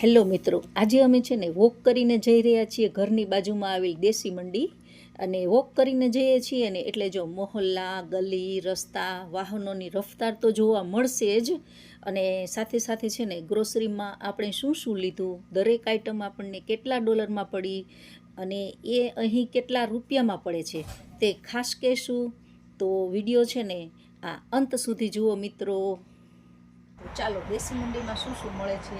Hello મિત્રો, આજે અમે છે ને વોક કરીને જઈ રહ્યા છીએ ઘરની બાજુમાં આવેલ દેશી મંડી. અને વોક કરીને જઈએ છીએ ને એટલે જો મોહલ્લા, ગલી, રસ્તા, વાહનોની રફતાર તો જોવા મળશે જ. અને સાથે સાથે છે ને ગ્રોસરીમાં આપણે શું શું લીધું, દરેક આઈટમ આપણને કેટલા ડોલરમાં પડી અને એ અહીં કેટલા રૂપિયામાં પડે છે તે ખાસ કહેશું. તો વિડીયો છે ને આ અંત સુધી જુઓ મિત્રો. તો ચાલો દેશી મંડીમાં શું શું મળે છે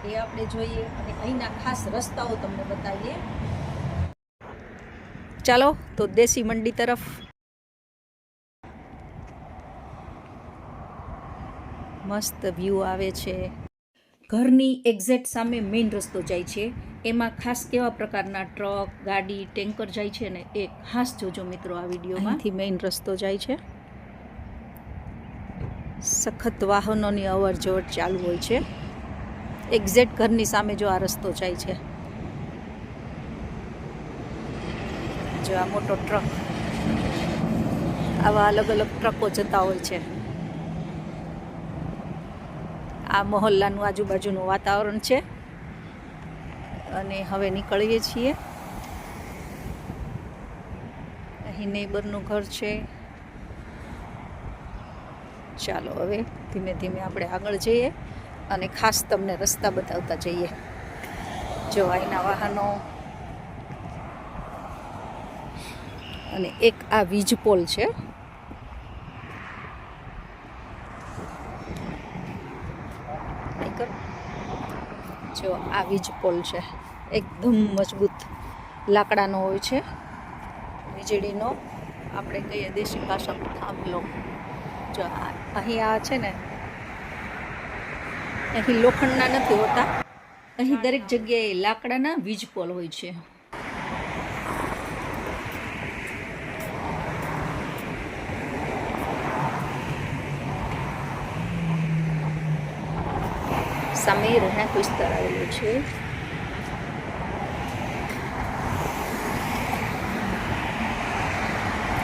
એ આપણે જોઈએ અને અહીંના ખાસ રસ્તાઓ તમને બતાવીએ. ચાલો તો દેશી મંડી તરફ. મસ્ત વ્યૂ આવે છે. ઘરની એક્ઝેક્ટ સામે મેઇન રસ્તો જાય છે. એમાં ખાસ કેવા પ્રકારના ટ્રક, ગાડી, ટેન્કર જાય છે ને એ ખાસ જોજો મિત્રો આ વિડીયોમાં. અહીંથી મેઇન રસ્તો જાય છે. સખત વાહનોની અવર જવર ચાલુ હોય છે. એક્ઝેક્ટ ઘરની સામે જો આ રસ્તો જાય છે. જો આ મોટો ટ્રક, આવા અલગ અલગ ટ્રકો જતા હોય છે. આ મોહલ્લાનું આજુબાજુનું વાતાવરણ છે. અને હવે નીકળીએ છીએ. અહીં નેબરનું ઘર છે. ચાલો હવે ધીમે ધીમે આપણે આગળ જઈએ અને ખાસ તમને રસ્તા બતાવતા જઈએ. જો અહીંના વાહનો અને એક આ વીજ પોલ છે. જો આ વીજ પોલ છે, એકદમ મજબૂત લાકડાનો હોય છે. વીજળીનો, આપણે કહીએ દેશી ભાષામાં થાંભલો. જો અહીં આ છે ને, અહીં લોખંડના નથી હોતા, અહીં દરેક જગ્યાએ લાકડાના વીજ પોલ હોય છે. સામે રહેણાંક વિસ્તાર આવેલો છે.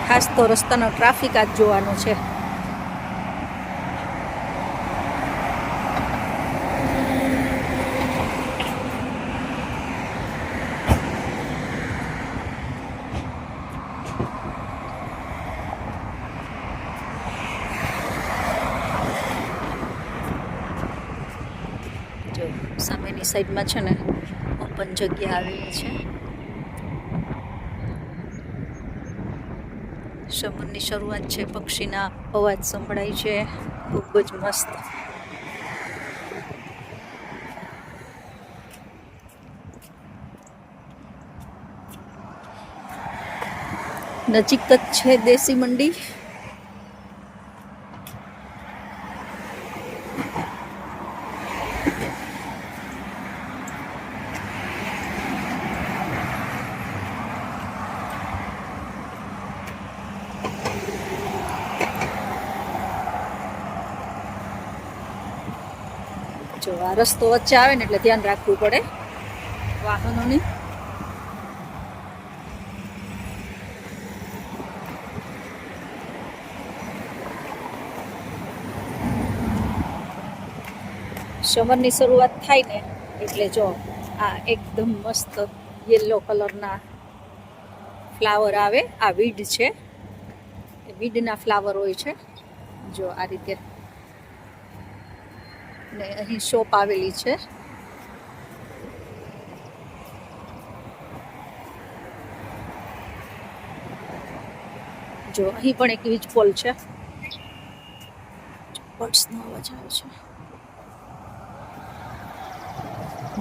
ખાસ તો રસ્તાનો ટ્રાફિક આજ જોવાનો છે. જો સામેની સાઈડમાં છે ને ઓપન જગ્યા આવેલી છે. સમરની શરૂઆત છે. પક્ષીના અવાજ સંભળાય છે. ખૂબ જ મસ્ત. નજીક જ છે દેશી મંડી. જો આ રસ્તો વચ્ચે આવે ને એટલે ધ્યાન રાખવું પડે વાહનોની. સમરની શરૂઆત થાય ને એટલે જો આ એકદમ મસ્ત યલો કલરના ફ્લાવર આવે. આ વીડ છે, વીડના ફ્લાવર હોય છે. જો આ રીતે ને અહીં શોપ આવેલી છે. જો અહીં પણ એક વીજ પોલ છે. બર્ડ્સનો અવાજ આવે છે.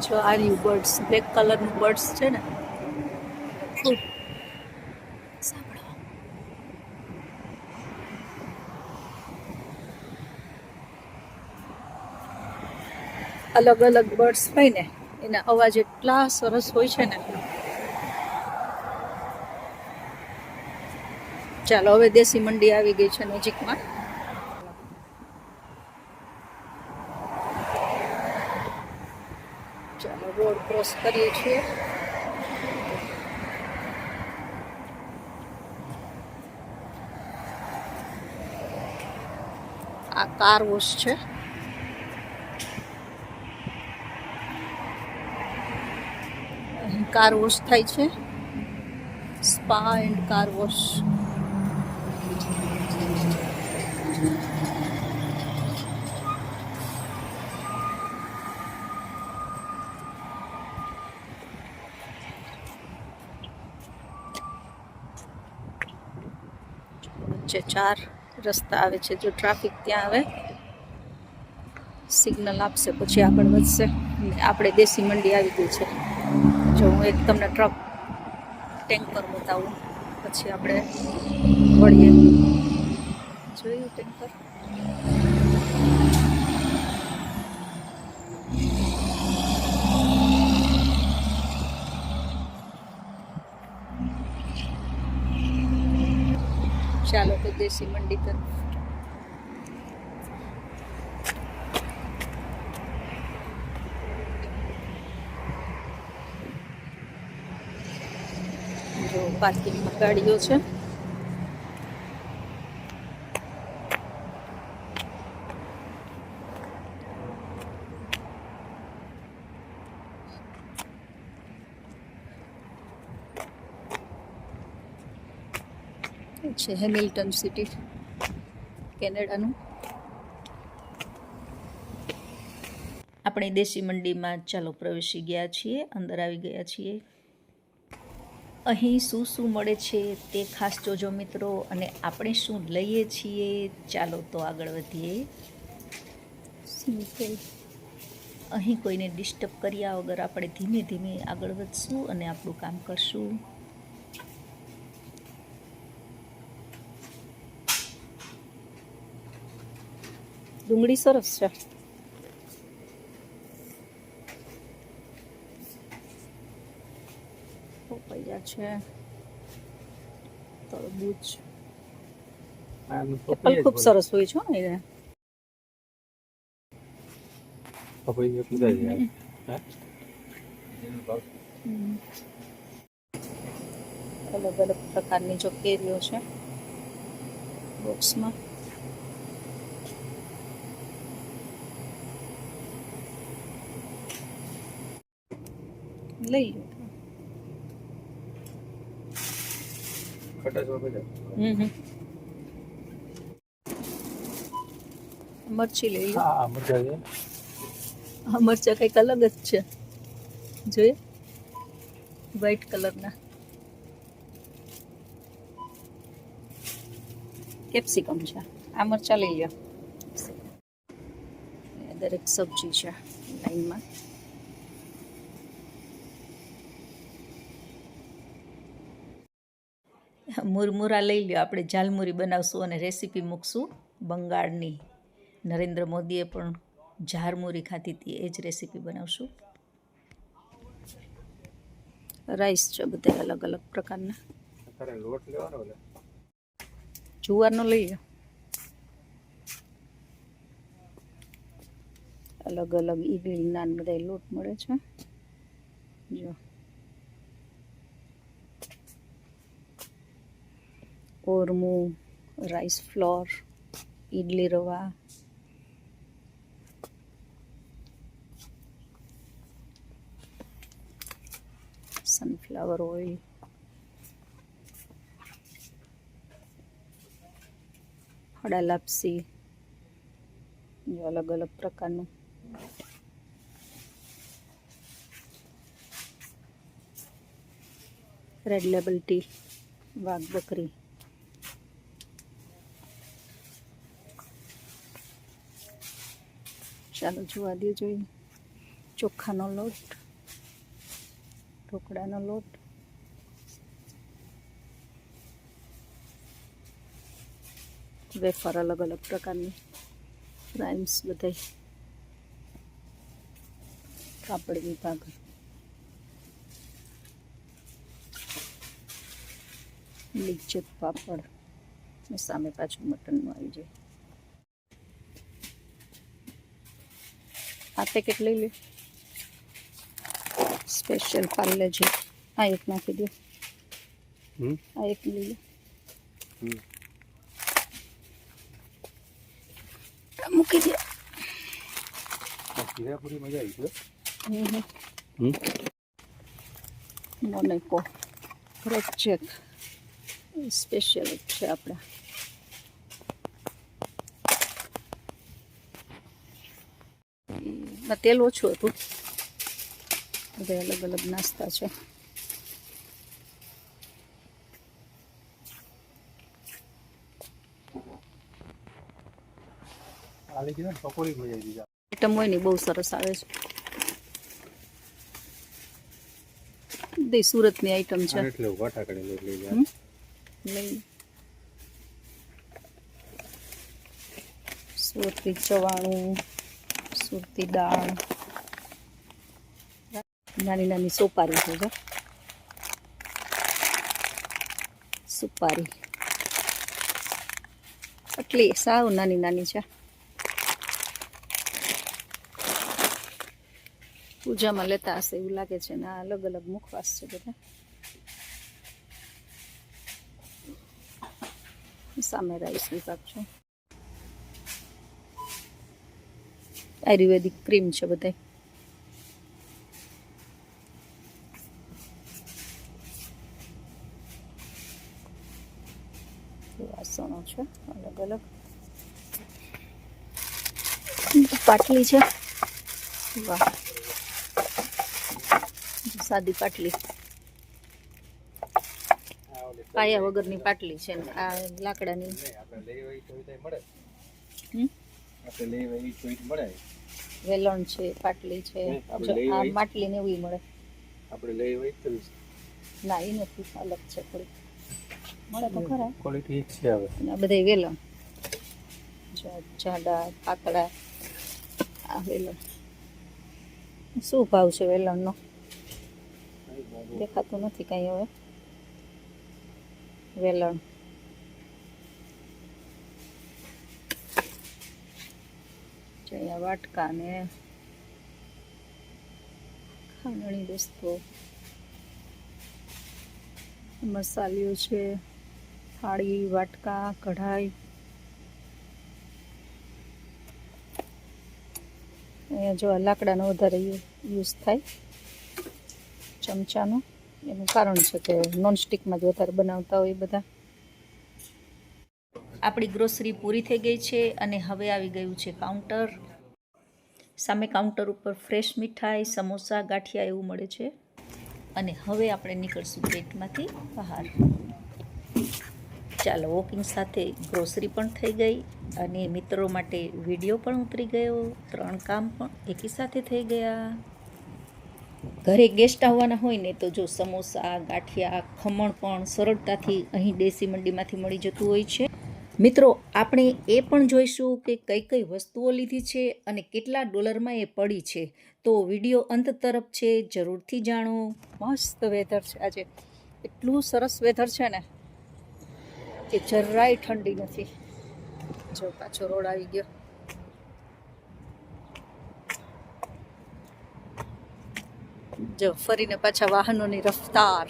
જો આ રહ્યું બર્ડ્સ, બ્લેક કલરનું બર્ડ્સ છે ને. સાંભળો, અલગ અલગ બર્ડ્સ હોય ને એના અવાજ એટલા સરસ હોય છે ને. ચાલો હવે દેશી મંડી આવી ગઈ છે નજીકમાં. ચાલો રોડ ક્રોસ કરીએ છીએ. આ કાર વોશ છે. અહીં કાર વોશ થાય છે. Spa and car wash. વચ્ચે 4 રસ્તા આવે છે. જો ટ્રાફિક ત્યાં આવે સિગ્નલ આપશે પછી આગળ વધશે. આપણે દેશી મંડી આવી ગઈ છે. જો હું એક તમને ટ્રક ટેન્કર બતાવું પછી આપણે વળીએ. જોયું ટેન્કર? ચાલો તો દેશી મંડી તરફ. જો પાર્કિંગમાં ગાડીઓ છે. છે હેમિલ્ટન સિટી, કેનેડાનું. આપણે દેશી મંડીમાં ચાલો પ્રવેશી ગયા છીએ, અંદર આવી ગયા છીએ. અહીં શું શું મળે છે તે ખાસ જોજો મિત્રો, અને આપણે શું લઈએ છીએ. ચાલો તો આગળ વધીએ. સિમ્પલ. અહીં કોઈને ડિસ્ટર્બ કર્યા વગર આપણે ધીમે ધીમે આગળ વધશું અને આપણું કામ કરશું. ડુંગળી સરસ છે. પપૈયા છે, તરબૂચ. એપલ ખૂબ સરસ હોય છે એને. અલગ અલગ પ્રકારની જો કેરીઓ છે બોક્સમાં. લઈ લો. મરચી લઈ લો. હા, મરચા કંઈક અલગ જ છે. જોઈએ વ્હાઈટ કલરના. કેપ્સિકમ છે. આ મરચા લઈ લો. દરેક સબ્જી છે લાઈનમાં. મુરમુરા લઈ લ્યો. આપણે ઝાલમુરી બનાવશું અને રેસીપી મૂકશું બંગાળની. નરેન્દ્ર મોદીએ પણ ઝારમુરી ખાધી હતી, એ જ રેસીપી બનાવશું. રાઈસ છે બધા અલગ અલગ પ્રકારના. જુવારનો લઈ લો. અલગ અલગ ઈડલી નાન બધા લોટ મળે છે. જો ઓરમું, રાઈસ ફ્લોર, ઈડલી રવા, સનફ્લાવર ઓઇલ, હડા લાપસી. જો અલગ અલગ પ્રકારનું. રેડ લેબલ ટી, વાઘ બકરી. ચાલો જોવા દે. જોઈએ ચોખાનો લોટ, ઢોકળાનો લોટ, વેફર અલગ અલગ પ્રકારની, રાઇમ્સ બધાય, કાપડ વિભાગ, લિજ્જત પાપડ, ને સામે પાછું મટનનું આવી જાય. આ પેકેટ લઈ લે. સ્પેશિયલ પાર્લેજી. આ એક નાખી દો. આ એક લઈ લો. મૂકી દે. પૂરી મજા આવી છે. મને કહો ક્રેક ચેક સ્પેશિયલ છે આપણે. તેલ ઓછું હતું. બધા અલગ અલગ નાસ્તા છે. પકોડી મજા આવી. આઈટમ હોય ને બહુ સરસ આવે છે. સુરતની આઈટમ છે. સુરતી ચવાણું, સુરતી દાળ, નાની નાની સોપારી છે જો. સુપારી આટલી સાવ નાની નાની છે. પૂજામાં લેતા હશે એવું લાગે છે ને. આ અલગ અલગ મુખવાસ છે બધા. સામે રાઈસ વિભાગ છે. આયુર્વેદિક ક્રીમ છે બધા. વાસણો છે અલગ અલગ. પાટલી છે. વાહ, સાદી પાટલી. પાયા વગરની પાટલી છે ને આ લાકડાની. વેલણ છે, પાટલી છે. આ માટલી ને એવું મળે. ના એ નથી, અલગ છે થોડી. મળે તો ખરા ક્વોલિટી છે. હવે આ બધા વેલણ જાડા પાતળા. આ વેલણ શું ભાવ છે વેલણનો? દેખાતું નથી કઈ. હવે વેલણ અહીંયા વાટકા ને ખાંડણી દોસ્તો, મસાલીઓ છે, થાળી, વાટકા, કઢાઈ. અહીંયા જો લાકડાનો વધારે યુઝ થાય ચમચાનો. એનું કારણ છે કે નોનસ્ટિકમાં જ વધારે બનાવતા હોય બધા. આપણી ગ્રોસરી પૂરી થઈ ગઈ છે અને હવે આવી ગયું છે કાઉન્ટર. સામે કાઉન્ટર ઉપર ફ્રેશ મીઠાઈ, સમોસા, ગાંઠિયા એવું મળે છે. અને હવે આપણે નીકળશું ગેટમાંથી બહાર. ચાલો, વોકિંગ સાથે ગ્રોસરી પણ થઈ ગઈ અને મિત્રો માટે વિડીયો પણ ઉતરી ગયો. 3 કામ પણ એકી સાથે થઈ ગયા. ઘરે ગેસ્ટ આવવાના હોય ને તો જો સમોસા, ગાંઠિયા, ખમણ પણ સરળતાથી અહીં દેશી મંડીમાંથી મળી જતું હોય છે. મિત્રો, આપણે એ પણ જોઈશું કે કઈ કઈ વસ્તુઓ લીધી છે અને કેટલા ડોલરમાં એ પડી છે. તો વિડીયો અંત તરફ છે, જરૂરથી જાણો. મસ્ત વેધર છે આજે. એટલું સરસ વેધર છે ને કે જરાય ઠંડી નથી. જો પાછો રોડ આવી ગયો. જો ફરીને પાછા વાહનોની રફતાર.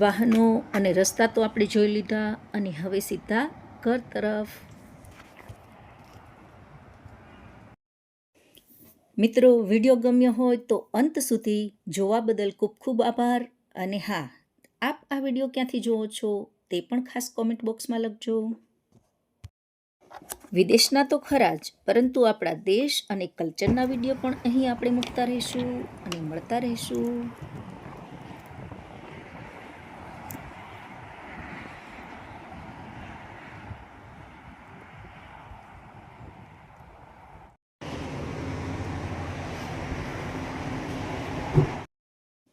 વાહનો અને રસ્તા તો આપણે જોઈ લીધા અને હવે સીધા ઘર તરફ. મિત્રો, વિડીયો ગમ્યો હોય તો અંત સુધી જોવા બદલ ખૂબ ખૂબ આભાર. અને હા, આપ આ વિડીયો ક્યાંથી જુઓ છો તે પણ ખાસ કોમેન્ટ બોક્સમાં લખજો. વિદેશના તો ખરા જ, પરંતુ આપણા દેશ અને કલ્ચરના વિડીયો પણ અહીં આપણે મૂકતા રહીશું અને મળતા રહીશું.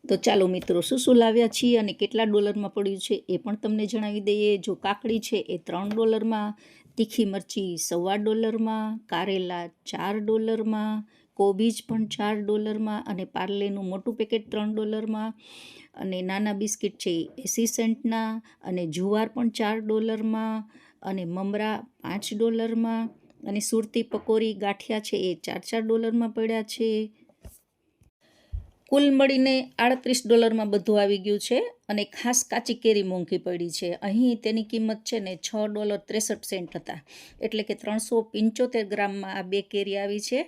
તો ચાલો મિત્રો, શું લાવ્યા છીએ અને કેટલા ડોલરમાં પડ્યું છે એ પણ તમને જણાવી દઈએ. જો કાકડી છે એ $3, તીખી મરચી $1.25, કારેલા $4, કોબીજ પણ $4 અને પાર્લેનું મોટું પેકેટ $3 અને નાના બિસ્કિટ છે એ 80 સેન્ટના અને જુવાર પણ $4 અને મમરા $5 અને સુરતી પકોડી ગાંઠિયા છે એ $4 પડ્યા છે. કુલ મળીને $38 બધું આવી ગયું છે અને ખાસ કાચી કેરી મોંઘી પડી છે. અહીં તેની કિંમત છે ને $6.63 હતા, એટલે કે 375 ગ્રામમાં આ 2 કેરી આવી છે,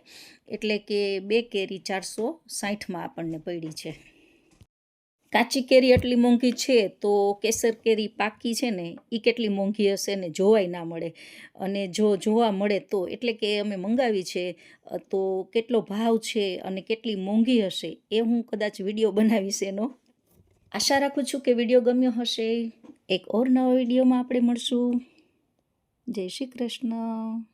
એટલે કે 2 કેરી 460માં આપણને પડી છે. કાચી કેરી એટલી મોંઘી છે તો કેસર કેરી પાકી છે ને એ કેટલી મોંઘી હશે ને જોવાય ના મળે, અને જો જોવા મળે તો, એટલે કે અમે મંગાવી છે તો કેટલો ભાવ છે અને કેટલી મોંઘી હશે એ હું કદાચ વિડીયો બનાવીશ એનો. આશા રાખું છું કે વિડીયો ગમ્યો હશે. એક ઓર નવા વિડીયોમાં આપણે મળશું. જય શ્રી કૃષ્ણ.